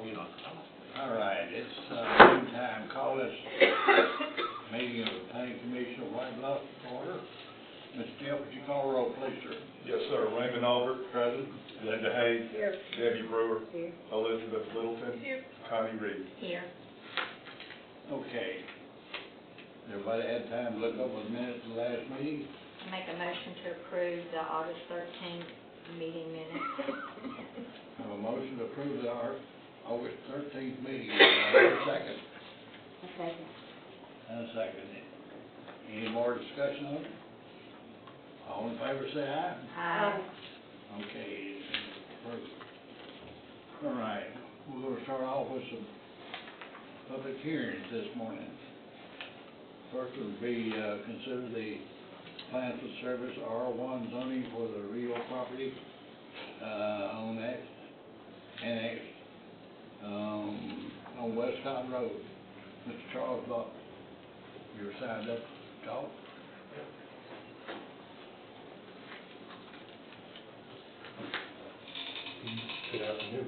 you know. All right, it's noon time. Call this meeting of the Planning Commission of White Bluff to order. Mr. Jeff, would you call the roll, please, sir? Yes, sir. Raymond Albert, present. Linda Hayes. Here. Debbie Brewer. Here. Elizabeth Littleton. Here. Connie Reed. Here. Okay. Everybody had time to look over the minutes of the last meeting? Make a motion to approve the August 13th meeting minutes. Have a motion to approve the August 13th meeting. A second. A second. And a second. Any more discussion on it? All in favor, say aye. Aye. Okay, it's approved. All right, we're going to start off with some public hearings this morning. First would be consider the plan for service R1 zoning for the real property on annex on Westcott Road. Mr. Charles Buck, you're signed up to talk. Good afternoon.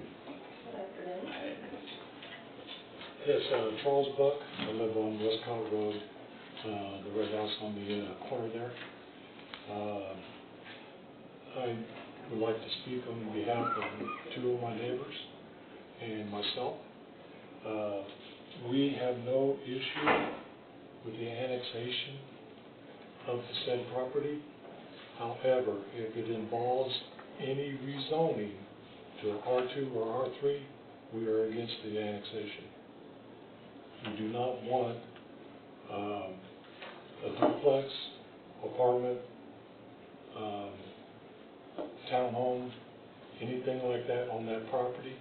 Good afternoon. Yes, Charles Buck. I live on Westcott Road, the red house on the corner there. I would like to speak on behalf of two of my neighbors and myself. We have no issue with the annexation of the said property. However, if it involves any rezoning to R2 or R3, we are against the annexation. We do not want a duplex, apartment, townhome, anything like that on that property.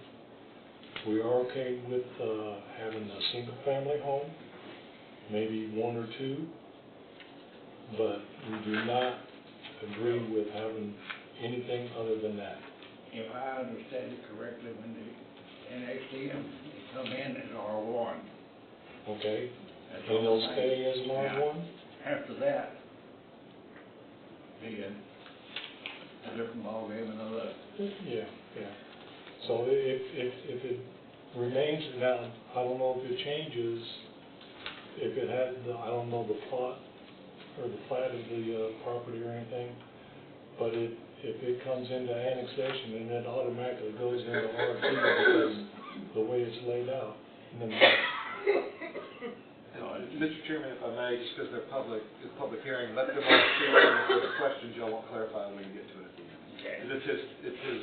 We are okay with having a single family home, maybe one or two, but we do not agree with having anything other than that. If I understand it correctly, when they annexed in, they come in as R1. Okay? That's And all they'll I'm stay saying. as an R1? After that, be a different ballgame, another. Yeah. So if it remains, now, I don't know if it changes, if it had, I don't know the plot or the plat of the property or anything, but if it comes into annexation and it automatically goes into R2 because the way it's laid out, then Mr. Chairman, if I may, just because they're it's public hearing, let them all speak, and if there's questions y'all want clarified, we can get to it at the end. Okay. It's his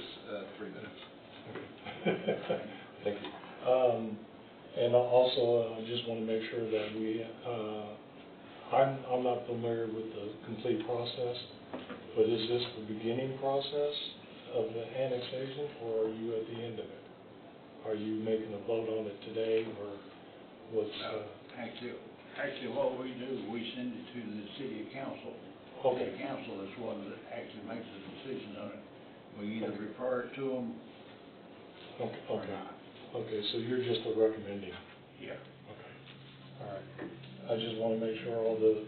3 minutes. Thank you. And also, I just want to make sure that I'm not familiar with the complete process, but is this the beginning process of the annexation, or are you at the end of it? Are you making a vote on it today, or what's? Actually, what we do, we send it to the city council. Okay. The council is one that actually makes the decision on it. We either refer it to them or not. Okay, so you're just recommending. Yeah. Okay. All right. I just want to make sure all the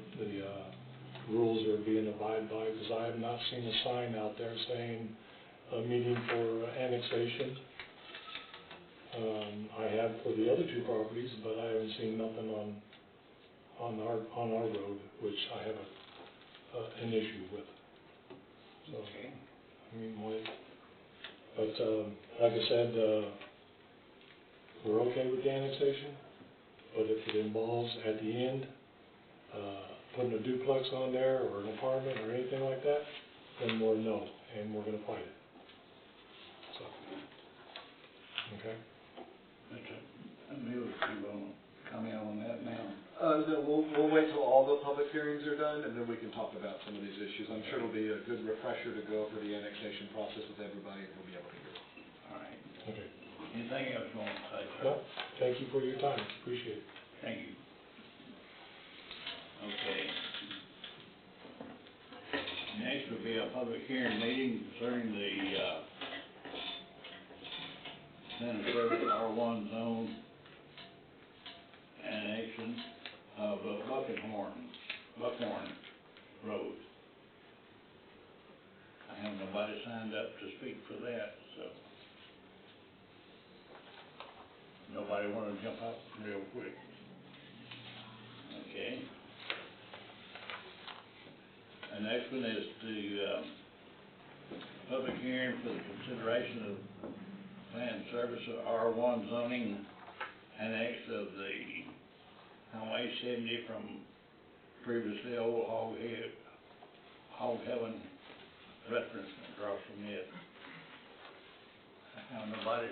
rules are being abided by, because I have not seen a sign out there saying a meeting for annexation. I have for the other two properties, but I haven't seen nothing on our road, which I have an issue with. So, Okay. I mean, but like I said, we're okay with the annexation, but if it involves at the end putting a duplex on there or an apartment or anything like that, then we're no, and we're going to fight it. So, okay. Neil, if you want to comment on that now. No, we'll wait till all the public hearings are done, and then we can talk about some of these issues. I'm sure it'll be a good refresher to go over the annexation process with everybody, and we'll be able to hear it. All right. Okay. Anything else you want to say, sir? No, thank you for your time. Appreciate it. Thank you. Okay. Next will be a public hearing meeting concerning the Center Service R1 zone annexation of Buckhorn Road. I have nobody signed up to speak for that, so. anybody wanna jump up real quick? Okay. The next one is the, public hearing for the consideration of planned service of R1 zoning annex of the Highway 70 from previously old Hog Heaven restaurant across from it. Nobody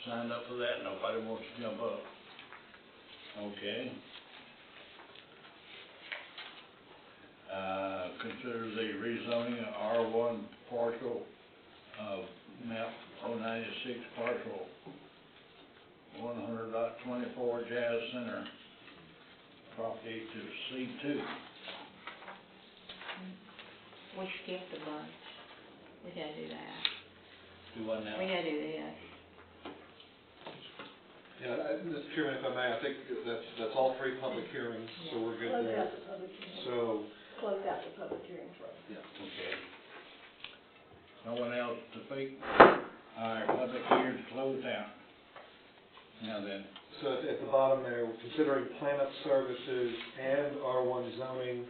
signed up for that, nobody wants to jump up. Okay. Consider the rezoning of R1 partial of map 096 partial 100.24 Jazz Center property to C2. We skipped a bunch. We gotta do that. Do what now? We gotta do this. Yeah, Mr. Chairman, if I may, I think that's all three public hearings, so we're good Close there. out the public hearing. So, Close out the public hearing first. yeah. Okay. No one else to speak? All right, public hearing's closed out. Now then, So at the bottom there, we're considering Planet Services and R1 zoning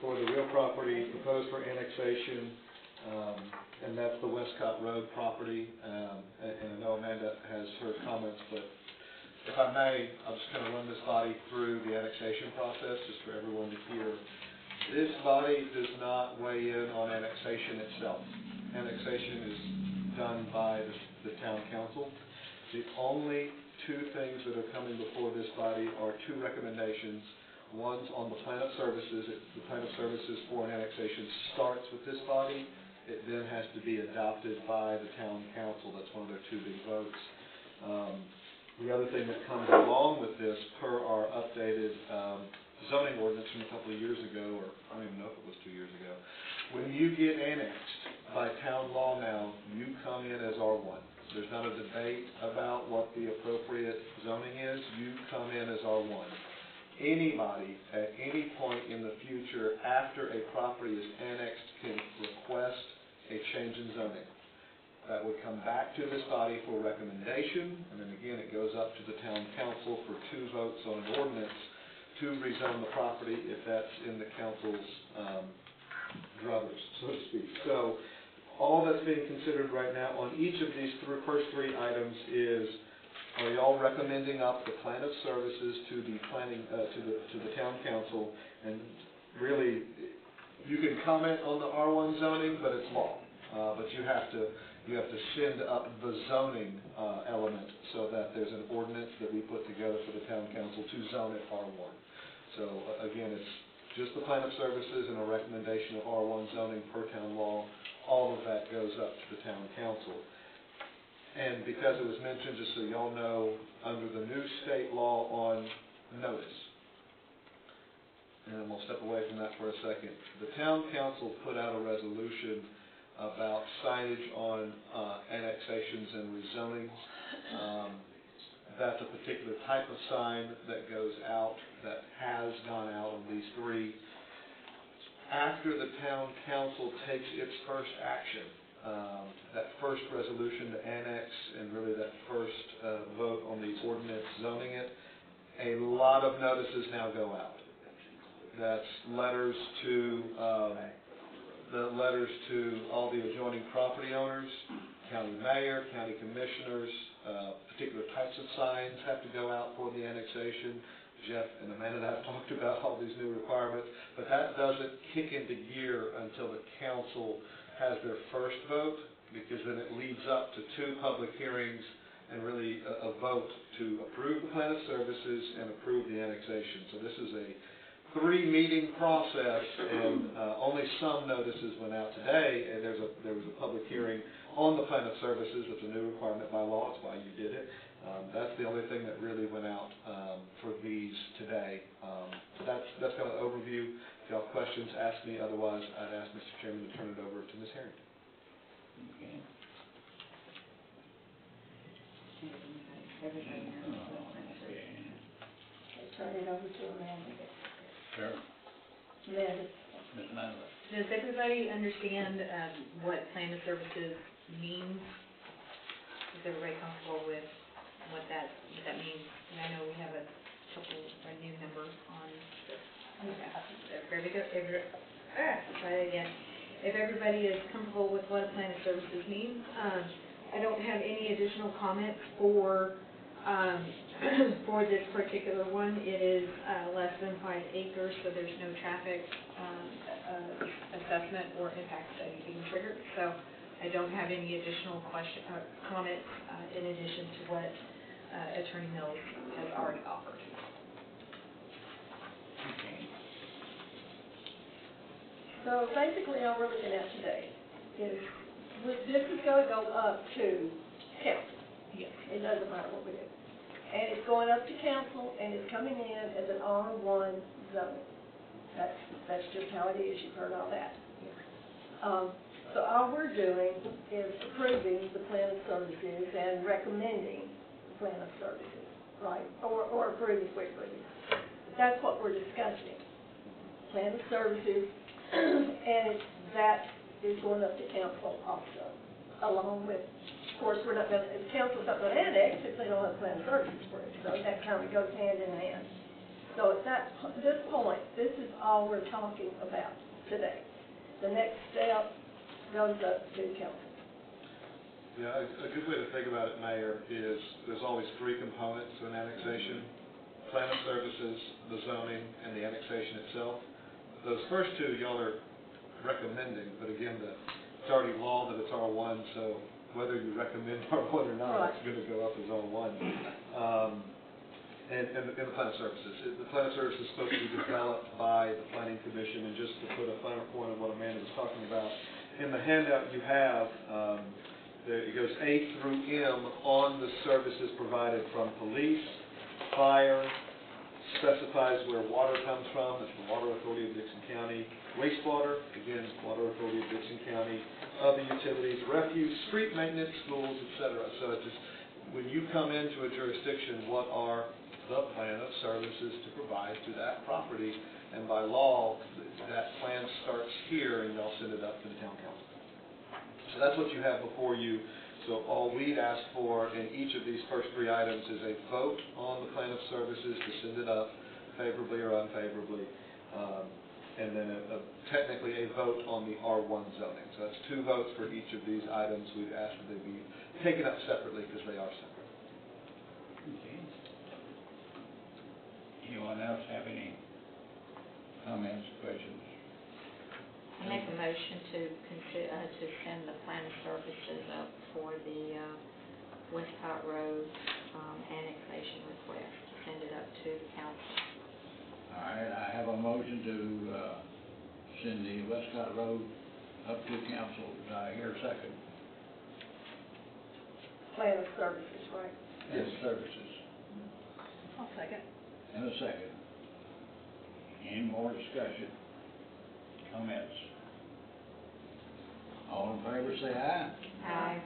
for the real property proposed for annexation, and that's the Westcott Road property. And I know Amanda has her comments, but if I may, I'll just kind of run this body through the annexation process, just for everyone to hear. This body does not weigh in on annexation itself. Annexation is done by the town council. The only two things that are coming before this body are two recommendations. One's on the plan of services. The plan of services for an annexation starts with this body. It then has to be adopted by the town council. That's one of their two big votes. The other thing that comes along with this, per our updated zoning ordinance from a couple of years ago, or I don't even know if it was 2 years ago, when you get annexed by town law now, you come in as R1. There's not a debate about what the appropriate zoning is. You come in as R1. Anybody at any point in the future after a property is annexed can request a change in zoning. That would come back to this body for recommendation, and then again it goes up to the town council for two votes on an ordinance to rezone the property if that's in the council's druthers, so to speak. So all that's being considered right now on each of these first three items is, are y'all recommending up the plan of services to the planning to the town council? And really, you can comment on the R1 zoning, but it's law. But you have to send up the zoning element so that there's an ordinance that we put together for the town council to zone it R1. So again, it's just the plan of services and a recommendation of R1 zoning per town law. All of that goes up to the town council. And because it was mentioned, just so y'all know, under the new state law on notice, and we'll step away from that for a second, the town council put out a resolution about signage on annexations and rezoning. That's a particular type of sign that goes out, that has gone out on these three. After the town council takes its first action, that first resolution to annex and really that first vote on the ordinance zoning it, a lot of notices now go out. That's letters to all the adjoining property owners, county mayor, county commissioners. Particular types of signs have to go out for the annexation. Jeff and Amanda and I have talked about all these new requirements, but that doesn't kick into gear until the council has their first vote, because then it leads up to two public hearings and really a vote to approve the plan of services and approve the annexation. So this is a three-meeting process, and only some notices went out today, and there was a public hearing on the plan of services. It's a new requirement by law. That's why you did it. That's the only thing that really went out for these today. So that's kind of an overview. If y'all have questions, ask me. Otherwise, I'd ask Mr. Chairman to turn it over to Ms. Harrington. okay. Everybody knows. Okay. Turn it over to Amanda. Sure. Amanda. Ms. Nyla. Does everybody understand what plan of services means? Is everybody comfortable with what what that means. And I know we have a new number on this. Try it again. If everybody is comfortable with what a plan of services means, I don't have any additional comments for for this particular one. It is less than 5 acres, so there's no traffic assessment or impact study being triggered. So I don't have any additional comments in addition to what Attorney Mills has already offered. Okay. So basically, all we're looking at today is, this is gonna go up to council. Yes. It doesn't matter what we do. And it's going up to council, and it's coming in as an R1 zone. That's just how it is, you've heard all that. So all we're doing is approving the plan of services and recommending the plan of services, right? Or approving quickly. That's what we're discussing. Plan of services, and that is going up to council also, along with, of course, we're not gonna, council's not gonna annex if they don't have plan of services for it, so that kind of goes hand in hand. So at this point, this is all we're talking about today. The next step goes up to council. Yeah, a good way to think about it, Mayor, is there's always 3 components to an annexation: plan of services, the zoning, and the annexation itself. Those first 2, y'all are recommending, but again, it's already law that it's R1, so whether you recommend R1 or not, it's going to go up as R1. And the plan of services. The plan of services is supposed to be developed by the Planning Commission, and just to put a finer point on what Amanda was talking about, in the handout you have, it goes A through M on the services provided from police, fire, specifies where water comes from, that's the Water Authority of Dixon County, wastewater, again, Water Authority of Dixon County, other utilities, refuse, street maintenance, schools, etc. So it's just, when you come into a jurisdiction, what are the plan of services to provide to that property? And by law, that plan starts here, and they'll send it up to the town council. So that's what you have before you. So all we'd ask for in each of these first 3 items is a vote on the plan of services to send it up favorably or unfavorably, and then technically a vote on the R1 zoning. So that's 2 votes for each of these items. We'd ask that they be taken up separately because they are separate. Okay. Anyone else have any comments, questions? I make a motion to send the plan of services up for the Westcott Road annexation request, to send it up to council. All right, I have a motion to send the Westcott Road up to council. Do I hear a second? Plan of services, right? Yes. Services. I'll second. And a second. Any more discussion? Comments? All in favor say aye. Aye.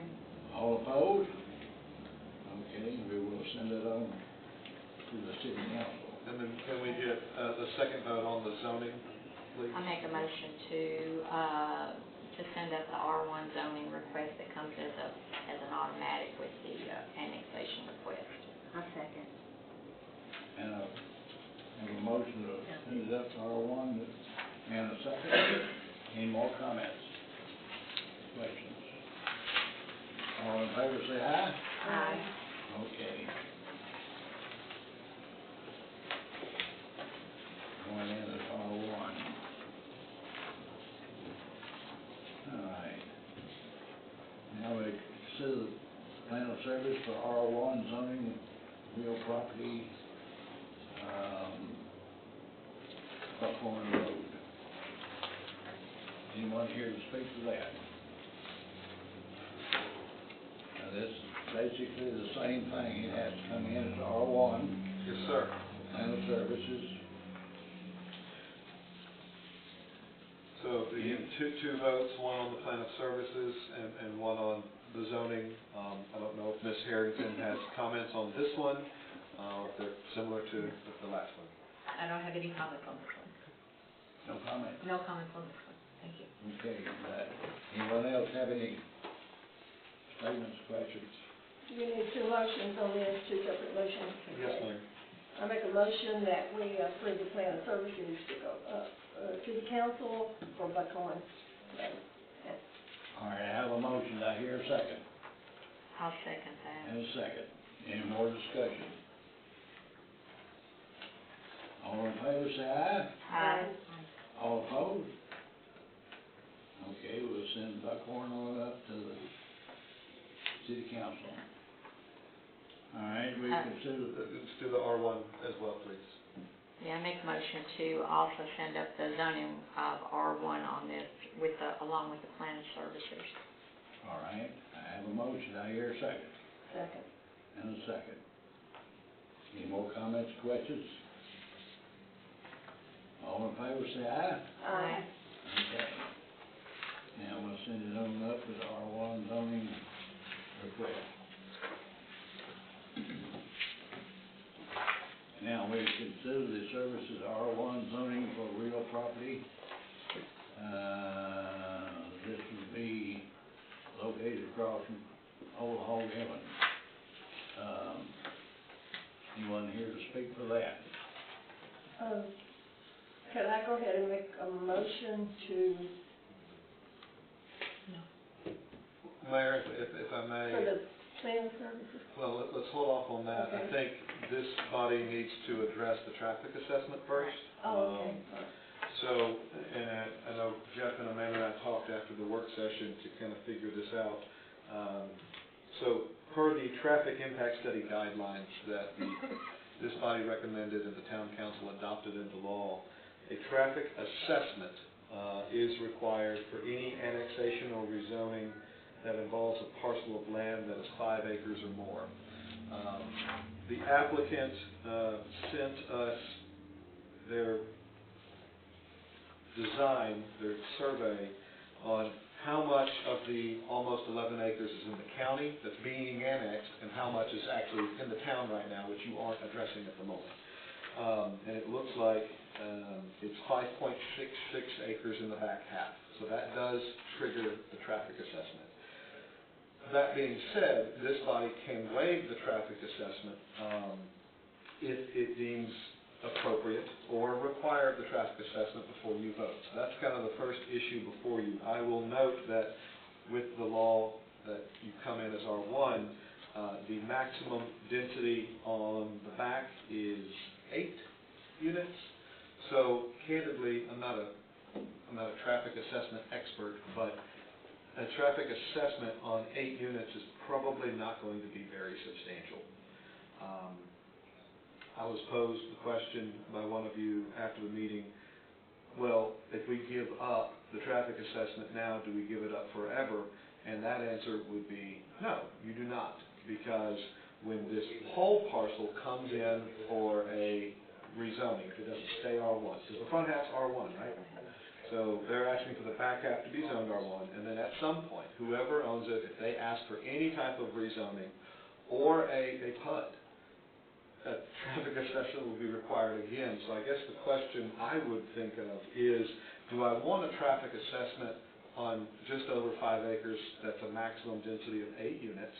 All opposed? Okay, we will send it on to the city council. And then can we get the second vote on the zoning, please? I make a motion to send up the R1 zoning request that comes as an automatic with the annexation request. I second. And a motion to send it up to R1 and a second. Any more comments? Questions? All in favor say aye. Aye. Okay. Going in as R1. All right. Now we consider the plan of service for R1 zoning real property, Buckhorn Road. Anyone here to speak to that? Now this is basically the same thing. It has to come in as R1, Yes, sir. plan of services. So again, two votes, one on the plan of services and one on the zoning. I don't know if Ms. Harrington has comments on this one, or if they're similar to the last one. I don't have any comments on this one. No comment? No comments on this one. Thank you. Okay, anyone else have any statements, questions? You need two motions on this, two separate motions. Yes, ma'am. I make a motion that we approve the plan of services to go up to the council for Buckhorn. All right, I have a motion, I hear a second. I'll second that. And a second. Any more discussion? All in favor, say aye. Aye. All opposed? Okay, we'll send Buckhorn on up to the city council. All right, we consider, Let's do the R1 as well, please. Yeah, I make a motion to also send up the zoning of R1 on this with along with the plan of services. all right, I have a motion, I hear a second. Second. And a second. Any more comments, questions? All in favor, say aye. Aye. Okay. Now we'll send it on up with R1 zoning request. Now we consider the services R1 zoning for real property. This would be located across from Old Hog Heaven. Anyone here to speak for that? Could I go ahead and make a motion to, Mayor, if I may. for the plan of services? Well, let's hold off on that. I Okay. think this body needs to address the traffic assessment first. Oh, okay. So, and I know Jeff and Amanda and I talked after the work session to kind of figure this out. So, per the traffic impact study guidelines that this body recommended and the town council adopted into law, a traffic assessment is required for any annexation or rezoning that involves a parcel of land that is 5 acres or more. The applicant sent us their design, their survey on how much of the almost 11 acres is in the county that's being annexed and how much is actually in the town right now, which you aren't addressing at the moment. And it looks like it's 5.66 acres in the back half. So that does trigger the traffic assessment. That being said, this body can waive the traffic assessment if it deems appropriate or require the traffic assessment before you vote. So that's kind of the first issue before you. I will note that with the law that you come in as R1, the maximum density on the back is 8 units. So candidly, I'm not a traffic assessment expert, but a traffic assessment on 8 units is probably not going to be very substantial. I was posed the question by one of you after the meeting, well, if we give up the traffic assessment now, do we give it up forever? And that answer would be no, you do not, because when this whole parcel comes in for a rezoning, if it doesn't stay R1, because the front half's R1, right? So they're asking for the back half to be zoned R1, and then at some point, whoever owns it, if they ask for any type of rezoning or a PUD, a traffic assessment will be required again. So I guess the question I would think of is, do I want a traffic assessment on just over 5 acres that's a maximum density of 8 units,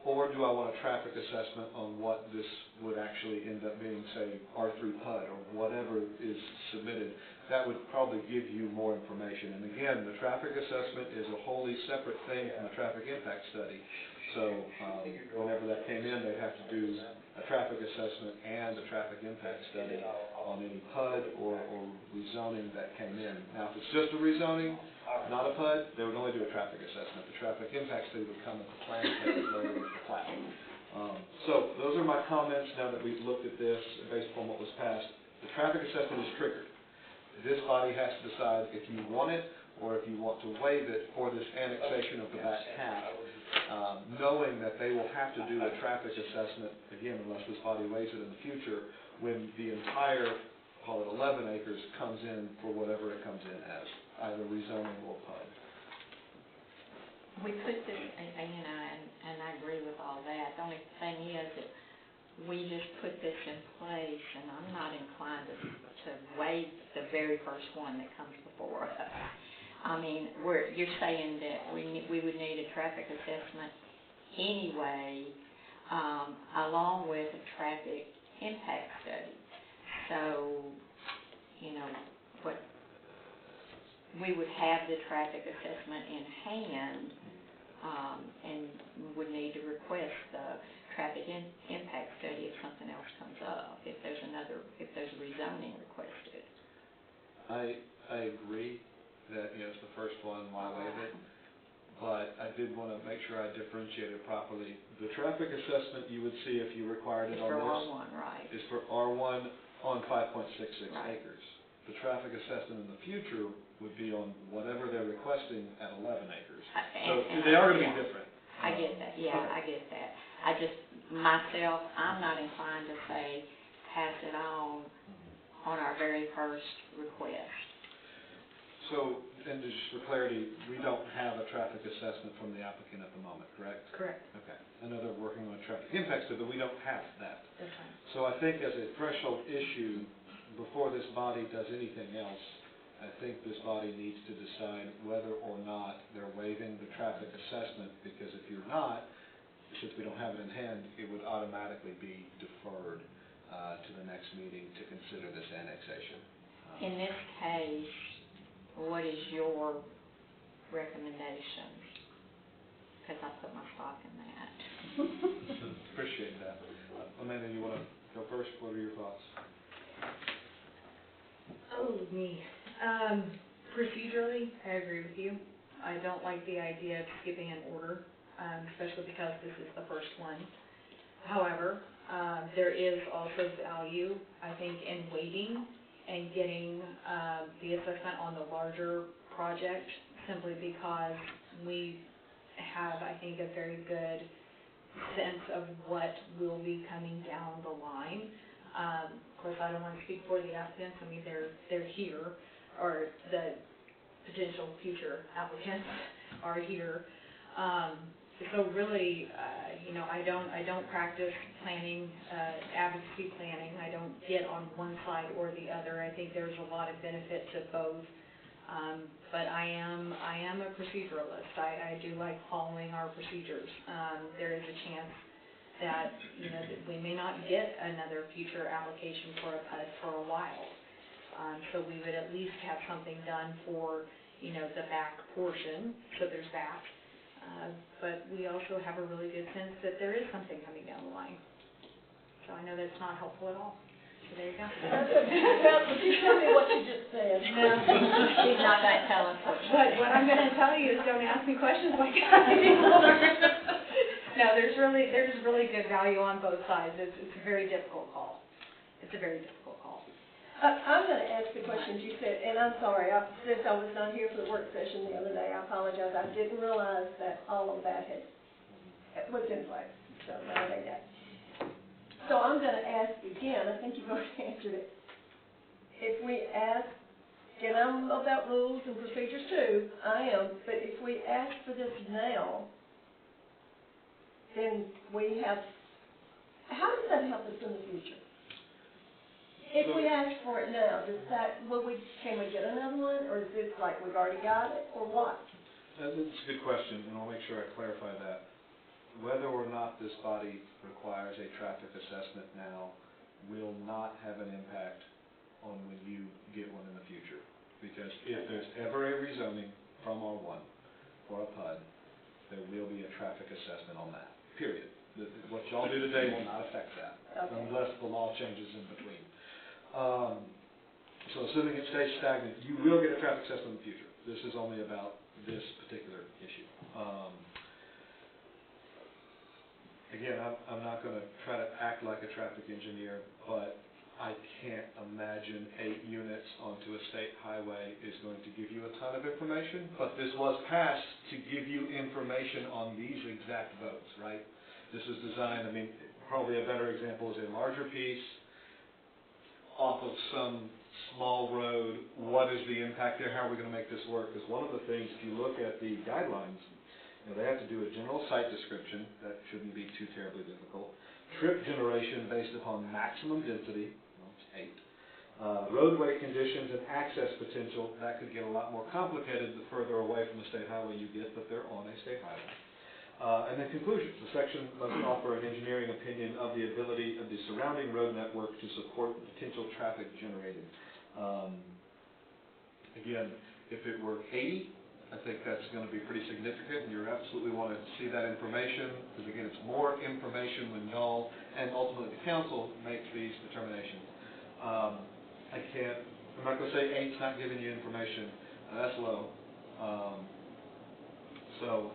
or do I want a traffic assessment on what this would actually end up being, say, R3 PUD or whatever is submitted? That would probably give you more information. And again, the traffic assessment is a wholly separate thing from the traffic impact study. So whenever that came in, they'd have to do a traffic assessment and a traffic impact study on any PUD or rezoning that came in. Now, if it's just a rezoning, not a PUD, they would only do a traffic assessment. The traffic impact study would come at the plan phase later with the plat. So those are my comments now that we've looked at this based upon what was passed. The traffic assessment is triggered. This body has to decide if you want it or if you want to waive it for this annexation of the back half, knowing that they will have to do a traffic assessment, again, unless this body waives it in the future, when the entire, call it 11 acres, comes in for whatever it comes in as, either rezoning or PUD. We put this, and I agree with all that. The only thing is that we just put this in place, and I'm not inclined to waive the very first one that comes before us. I mean, you're saying that we would need a traffic assessment anyway, along with a traffic impact study. So, you know, what, we would have the traffic assessment in hand, and would need to request the traffic impact study if something else comes up, if there's a rezoning requested. I agree that, you know, it's the first one, why waive it? But I did want to make sure I differentiated properly. The traffic assessment you would see if you required it It's on for this R1, right? is for R1 on 5.66 Right. acres. The traffic assessment in the future would be on whatever they're requesting at 11 acres. So And they are going to yeah, be different. I get that, yeah, I get that. I just, myself, I'm not inclined to say pass it on our very first request. So, and just for clarity, we don't have a traffic assessment from the applicant at the moment, correct? Correct. Okay. I know they're working on a traffic impact study, but we don't have that. That's fine. So I think as a threshold issue, before this body does anything else, I think this body needs to decide whether or not they're waiving the traffic assessment, because if you're not, since we don't have it in hand, it would automatically be deferred to the next meeting to consider this annexation. In this case, what is your recommendation? Because I put my stock in that. Appreciate that. Amanda, you want to go first? What are your thoughts? Oh, me. Procedurally, I agree with you. I don't like the idea of skipping an order, especially because this is the first one. However, there is also value, I think, in waiting and getting the assessment on the larger project, simply because we have, I think, a very good sense of what will be coming down the line. Of course, I don't want to speak for the applicants. I mean, they're here, or the potential future applicants are here. So really, you know, I don't practice planning, advocacy planning. I don't get on one side or the other. I think there's a lot of benefit to both. But I am a proceduralist. I do like following our procedures. There is a chance that, you know, that we may not get another future application for a PUD for a while. So we would at least have something done for, you know, the back portion, so there's that. But we also have a really good sense that there is something coming down the line. So I know that's not helpful at all. So there you go. Well, you tell me what you just said. No. She's not going to tell us what she But what I'm going to tell you is don't ask me questions like that anymore. No, there's really good value on both sides. It's a very difficult call. It's a very difficult call. I'm going to ask the questions you said, and I'm sorry, since I was not here for the work session the other day, I apologize. I didn't realize that all of that was in place, so now I know that. So I'm going to ask again, I think you've already answered it. If we ask, and I'm about rules and procedures too, I am, but if we ask for this now, then we have, how does that help us in the future? If we ask for it now, can we get another one, or is this like we've already got it, or what? That's a good question, and I'll make sure I clarify that. Whether or not this body requires a traffic assessment now will not have an impact on when you get one in the future. Because if there's ever a rezoning from R1 for a PUD, there will be a traffic assessment on that, period. What y'all do today will not affect that, Okay. unless the law changes in between. So assuming it stays stagnant, you will get a traffic assessment in the future. This is only about this particular issue. Again, I'm not going to try to act like a traffic engineer, but I can't imagine 8 units onto a state highway is going to give you a ton of information. But this was passed to give you information on these exact votes, right? This is designed, I mean, probably a better example is a larger piece off of some small road. What is the impact there? How are we going to make this work? Because one of the things, if you look at the guidelines, you know, they have to do a general site description. That shouldn't be too terribly difficult. Trip generation based upon maximum density, well, it's 8. Roadway conditions and access potential, that could get a lot more complicated the further away from the state highway you get, but they're on a state highway. And then conclusions, the section must offer an engineering opinion of the ability of the surrounding road network to support potential traffic generated. Again, if it were 80, I think that's going to be pretty significant, and you absolutely want to see that information, because again, it's more information when y'all, and ultimately the council, makes these determinations. I'm not going to say 8's not giving you information, that's low. So,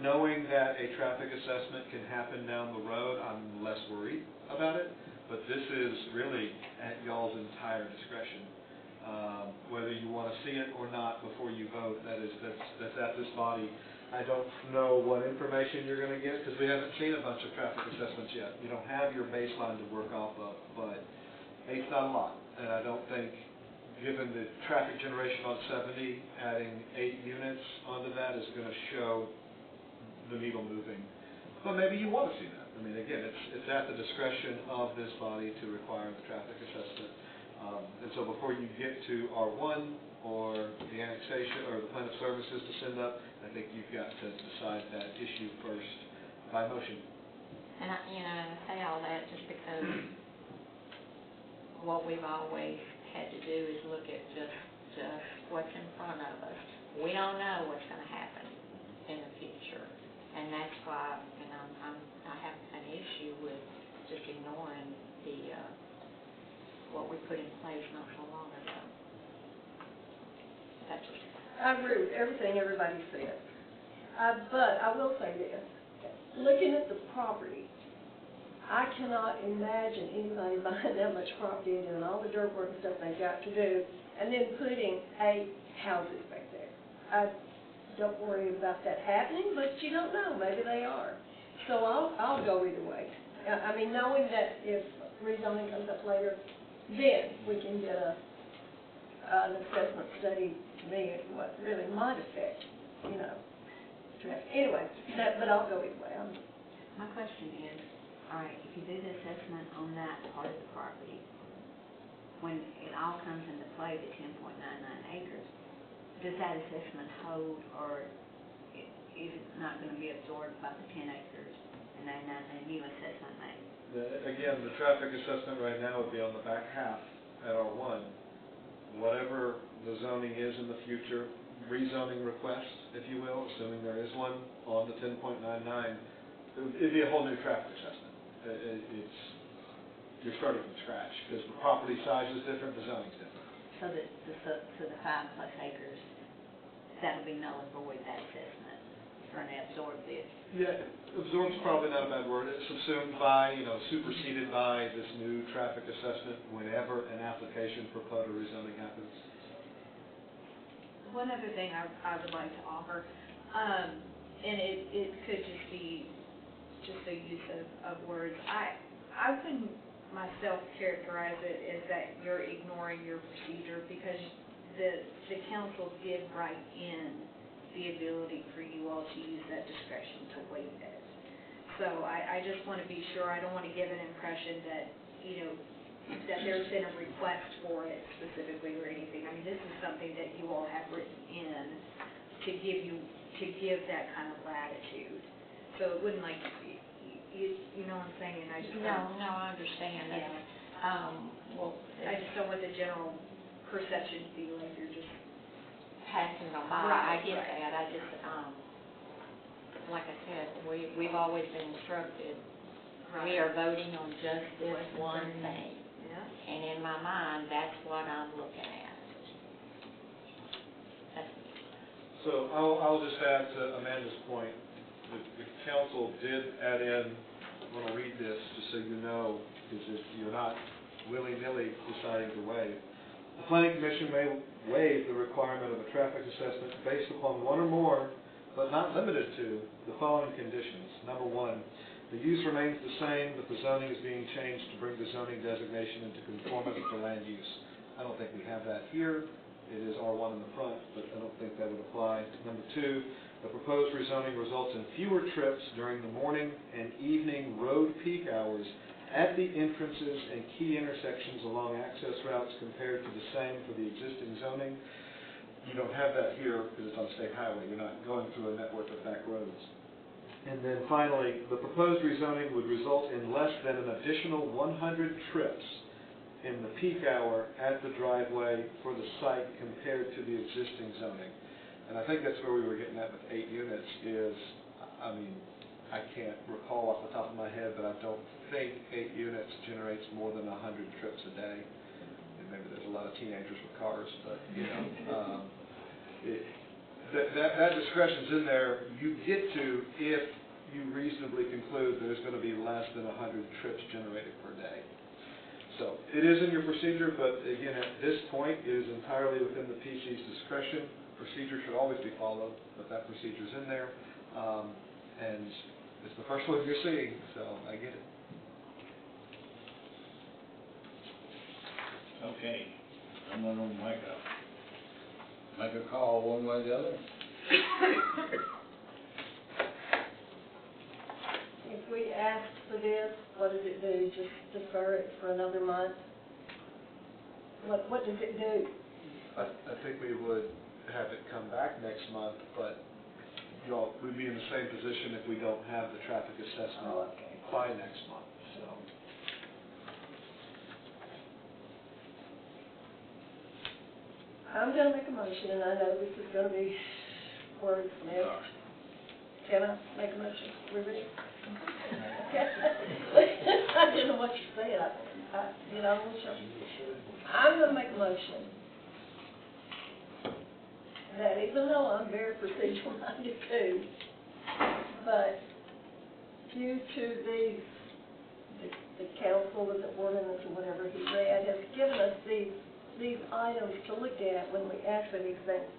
knowing that a traffic assessment can happen down the road, I'm less worried about it, but this is really at y'all's entire discretion. Whether you want to see it or not before you vote, that's at this body. I don't know what information you're going to get, because we haven't seen a bunch of traffic assessments yet. You don't have your baseline to work off of, but 8's not a lot, and I don't think, given the traffic generation on 70, adding 8 units onto that is going to show the needle moving. But maybe you want to see that. I mean, again, it's at the discretion of this body to require the traffic assessment. And so before you get to R1 or the annexation or the plan of services to send up, I think you've got to decide that issue first by motion. And I say all that just because what we've always had to do is look at just what's in front of us. We don't know what's going to happen in the future, and that's why, I have an issue with just ignoring the what we put in place not so long ago. That's just. I agree with everything everybody said. But I will say this, looking at the property, I cannot imagine anybody buying that much property and doing all the dirt work and stuff they've got to do, and then putting 8 houses back there. I don't worry about that happening, but you don't know, maybe they are. So I'll go either way. I mean, knowing that if rezoning comes up later, then we can get an assessment study to me of what really might affect, traffic. Anyway, but I'll go either way. My question is, all right, if you do the assessment on that part of the property, when it all comes into play, the 10.99 acres, does that assessment hold, or is it not going to be absorbed by the 10 acres and then a new assessment made? Again, the traffic assessment right now would be on the back half at R1. Whatever the zoning is in the future, rezoning request, if you will, assuming there is one on the 10.99, it'd be a whole new traffic assessment. You're starting from scratch, because the property size is different, the zoning's different. So the 5+ acres, that'll be null and void, that assessment, for an absorb this. Yeah, absorb's probably not a bad word. It's subsumed by, superseded by this new traffic assessment whenever an application for POTA rezoning happens. One other thing I would like to offer, and it could just be just a use of words. I wouldn't myself characterize it as that you're ignoring your procedure, because the council did write in the ability for you all to use that discretion to waive it. So I just want to be sure, I don't want to give an impression that, that there's been a request for it specifically or anything. I mean, this is something that you all have written in to give that kind of latitude. So it wouldn't you know what I'm saying? And I just No, I understand that. Yeah. I just don't want the general perception to be like you're just Passing them by, I get that, I just, like I said, we've always been instructed, we are voting on just this one thing. Yeah. And in my mind, that's what I'm looking at. So I'll just add to Amanda's point, the council did add in, I want to read this just so you know, because if you're not willy-nilly deciding to waive, the Planning Commission may waive the requirement of a traffic assessment based upon one or more, but not limited to, the following conditions. Number 1, the use remains the same, but the zoning is being changed to bring the zoning designation into conformity to land use. I don't think we have that here. It is R1 in the front, but I don't think that would apply. Number 2, the proposed rezoning results in fewer trips during the morning and evening road peak hours at the entrances and key intersections along access routes compared to the same for the existing zoning. You don't have that here because it's on state highway. You're not going through a network of back roads. And then finally, the proposed rezoning would result in less than an additional 100 trips in the peak hour at the driveway for the site compared to the existing zoning. And I think that's where we were getting at with 8 units is, I mean, I can't recall off the top of my head, but I don't think 8 units generates more than 100 trips a day. And maybe there's a lot of teenagers with cars, but, you know, that discretion's in there. You get to if you reasonably conclude there's going to be less than 100 trips generated per day. So it is in your procedure, but again, at this point, it is entirely within the PC's discretion. Procedure should always be followed, but that procedure's in there. And it's the first one you're seeing, so I get it. Okay, someone will make a call one way or the other. If we ask for this, what does it do? Just defer it for another month? What does it do? I think we would have it come back next month, but y'all, we'd be in the same position if we don't have the traffic assessment Oh, okay. by next month, so. I'm gonna make a motion, and I know this is gonna be wordsmith. Can I make a motion? We ready? Okay. I didn't know what you said. You know, I'm gonna make a motion that even though I'm very procedural minded too, but due to the council and the ordinance and whatever he read has given us these items to look at when we ask for these things.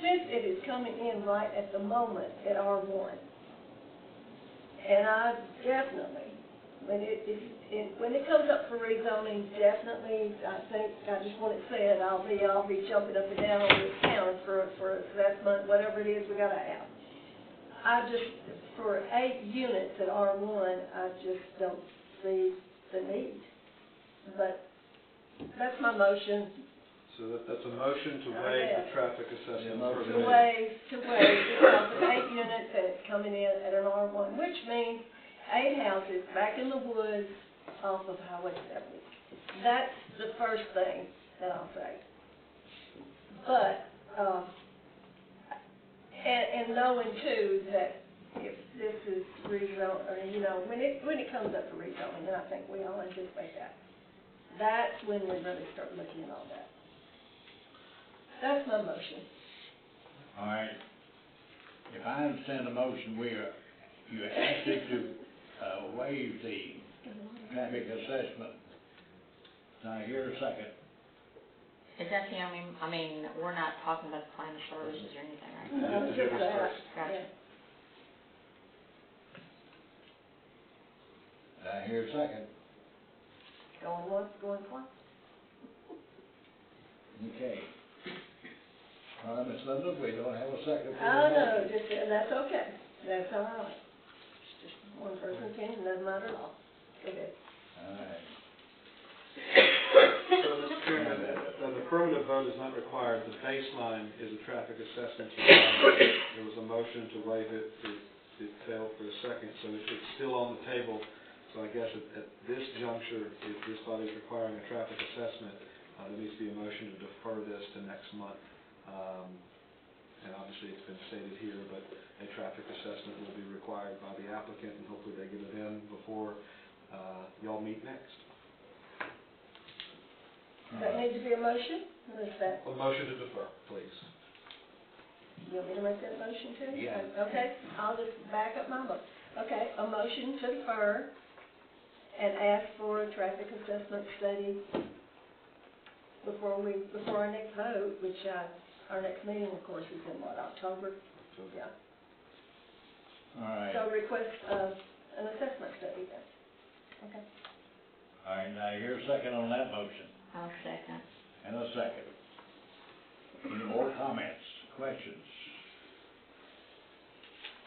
Since it is coming in right at the moment at R1, and I definitely, when it comes up for rezoning, definitely, I think, I just want it said, I'll be jumping up and down on this counter for assessment, whatever it is we gotta have. I just, for 8 units at R1, I just don't see the need. But that's my motion. So that's a motion to waive the traffic assessment. To waive, because of 8 units and it's coming in at an R1, which means 8 houses back in the woods off of Highway 70. That's the first thing that I'll say. But, and knowing too that if this is rezoned, or you know, when it comes up for rezoning, and I think we all anticipate that, that's when we really start looking at all that. That's my motion. All right. If I understand the motion, you asking to waive the traffic assessment. Now, here's a second. Is that the only, I mean, we're not talking about the plan of services or anything, right? You have to do this first. Gotcha. Now, here's a second. Going once, going twice. Okay. All right, Ms. Linda, we don't have a second. I know, that's okay. That's all right. It's just one person's opinion, doesn't matter at all. Go ahead. All right. So, Mr. Chairman, an affirmative vote is not required. The baseline is a traffic assessment. There was a motion to waive it. It failed for a second, so it's still on the table. So I guess at this juncture, if this body is requiring a traffic assessment, there needs to be a motion to defer this to next month. And obviously it's been stated here, but a traffic assessment will be required by the applicant, and hopefully they get it in before y'all meet next. Does that need to be a motion? Or is that, A motion to defer, please. you want me to make that motion too? Yeah. Okay, I'll just back up my motion. Okay, a motion to defer and ask for a traffic assessment study before our next vote, which our next meeting, of course, is in what, October? Yeah. All right. So request an assessment study then. Okay. All right, now here's a second on that motion. I'll second. And a second. Any more comments, questions?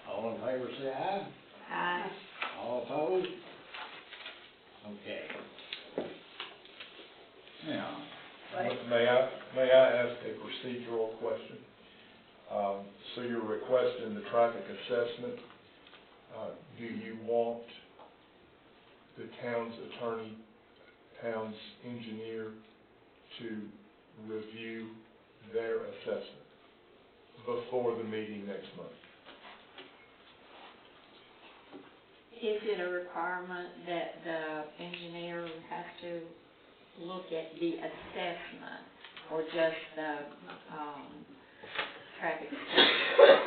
All in favor, say aye. Aye. All opposed? Okay. Now, May I ask a procedural question? So you're requesting the traffic assessment Do you want the town's attorney, town's engineer to review their assessment before the meeting next month? Is it a requirement that the engineer has to look at the assessment or just the, traffic study?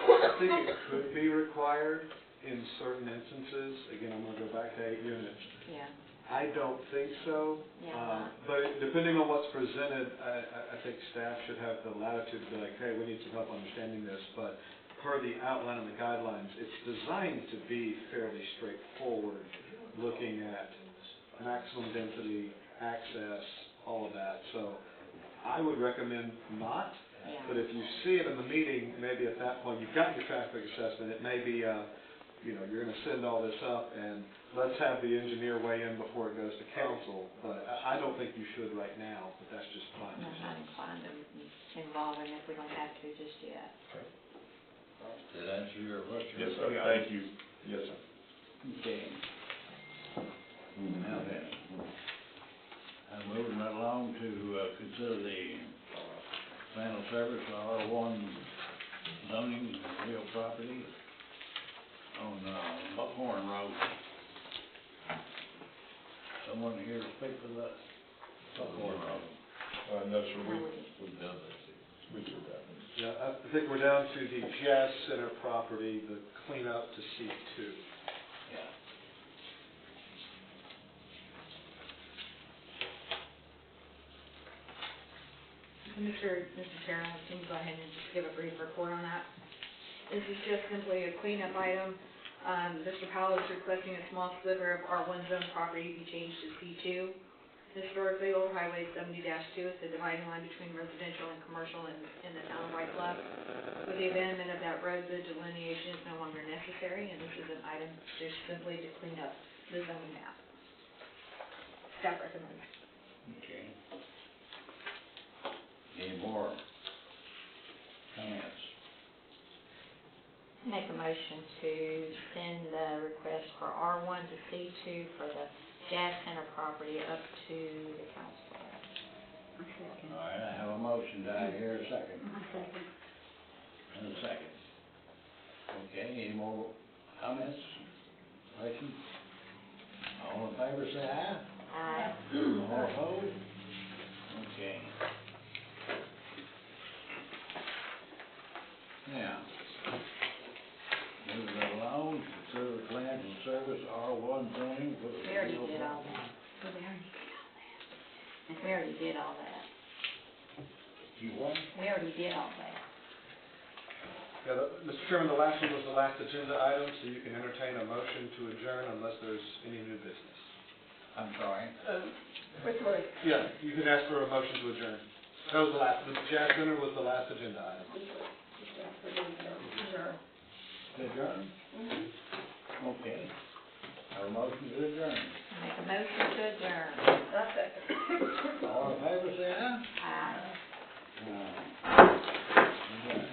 I think it could be required in certain instances. Again, I'm gonna go back to 8 units. Yeah, I don't think so. Yeah. But depending on what's presented, I think staff should have the latitude to be like, hey, we need some help understanding this. But per the outline and the guidelines, it's designed to be fairly straightforward, looking at maximum density, access, all of that. So I would recommend not. yeah. But if you see it in the meeting, maybe at that point, you've got your traffic assessment, it may be, you're gonna send all this up, and let's have the engineer weigh in before it goes to council. But I don't think you should right now, but that's just fine. I'm not inclined to involve him if we don't have to just yet. Did that answer your question? Yes, sir, thank you. Yes, sir. Okay. Now then, I'm moving right along to, consider the final service R1 zoning real property on, Buckhorn Road. Someone here to speak to that Buckhorn Road? No, sir, we've done that. We did that. Yeah, I think we're down to the Jazz Center property, the cleanup to C2. Yeah. Mr. Chairman, can you go ahead and just give a brief report on that? This is just simply a cleanup item. Mr. Powell is requesting a small sliver of R1 zone property be changed to C2. Historically, Old Highway 70-2 is the dividing line between residential and commercial in the town of White Bluff. With the abandonment of that road, the delineation is no longer necessary, and this is an item just simply to clean up the zone map. Staff recommends. Okay. Any more comments? Make a motion to send the request for R1 to C2 for the Jazz Center property up to the council. A second. All right, I have a motion. Do I hear a second? A second. And a second. Okay, any more comments? Questions? All in favor, say aye. Aye. All opposed? Okay. Now, moving right along, consider the plans and service R1 zoning for the. We already did all that. We already did all that. You what? We already did all that. Yeah, Mr. Chairman, the last one was the last agenda item, so you can entertain a motion to adjourn unless there's any new business. I'm sorry. Yeah, you can ask for a motion to adjourn. That was the Jazz Center was the last agenda item. Adjourn? Okay. Have a motion to adjourn. Make a motion to adjourn. All in favor, say aye. Aye. Adjourn.